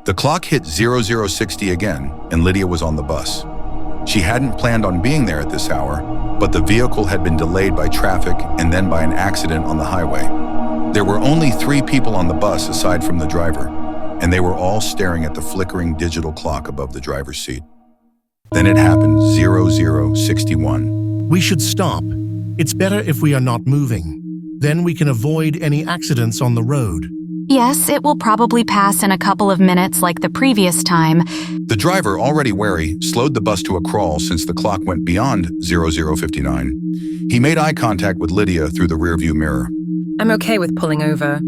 The clock hit 0060 again, and Lydia was on the bus. She hadn't planned on being there at this hour, but the vehicle had been delayed by traffic and then by an accident on the highway. There were only 3 people on the bus aside from the driver, and they were all staring at the flickering digital clock above the driver's seat. Then it happened, 0061. We should stop. It's better if we are not moving. Then we can avoid any accidents on the road. Yes, it will probably pass in a couple of minutes like the previous time. The driver, already wary, slowed the bus to a crawl since the clock went beyond 0059. He made eye contact with Lydia through the rearview mirror. I'm okay with pulling over.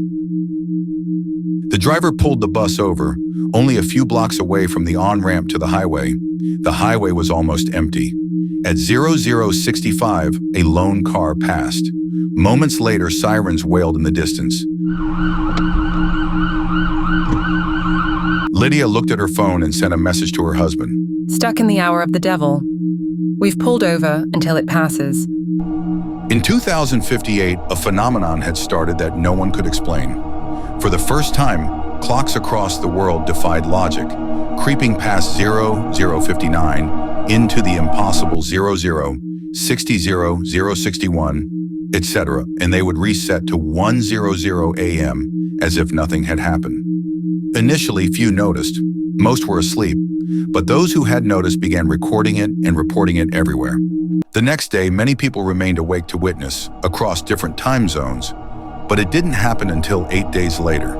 The driver pulled the bus over, only a few blocks away from the on-ramp to the highway. The highway was almost empty. At 0065, a lone car passed. Moments later, sirens wailed in the distance. Lydia looked at her phone and sent a message to her husband. Stuck in the hour of the devil. We've pulled over until it passes. In 2058, a phenomenon had started that no one could explain. For the first time, clocks across the world defied logic, creeping past 0059 into the impossible 00, 60, 061, etc., and they would reset to 100 a.m. as if nothing had happened. Initially, few noticed. Most were asleep, but those who had noticed began recording it and reporting it everywhere. The next day, many people remained awake to witness, across different time zones, but it didn't happen until 8 days later.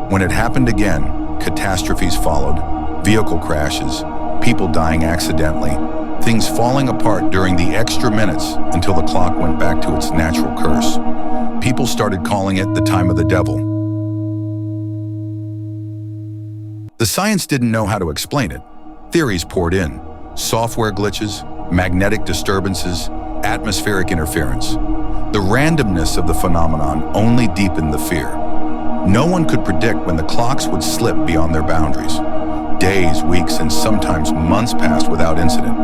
When it happened again, catastrophes followed, vehicle crashes, people dying accidentally, things falling apart during the extra minutes until the clock went back to its natural curse. People started calling it the time of the devil. The science didn't know how to explain it. Theories poured in: software glitches, magnetic disturbances, atmospheric interference. The randomness of the phenomenon only deepened the fear. No one could predict when the clocks would slip beyond their boundaries. Days, weeks, and sometimes months passed without incident.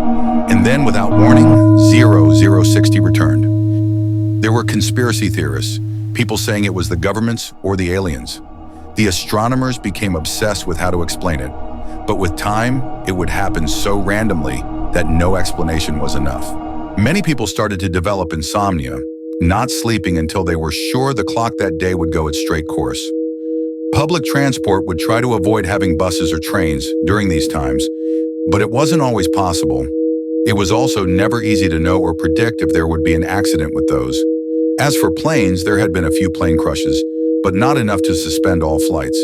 And then, without warning, 0060 returned. There were conspiracy theorists, people saying it was the governments or the aliens. The astronomers became obsessed with how to explain it. But with time, it would happen so randomly that no explanation was enough. Many people started to develop insomnia, not sleeping until they were sure the clock that day would go its straight course. Public transport would try to avoid having buses or trains during these times, but it wasn't always possible. It was also never easy to know or predict if there would be an accident with those. As for planes, there had been a few plane crashes, but not enough to suspend all flights.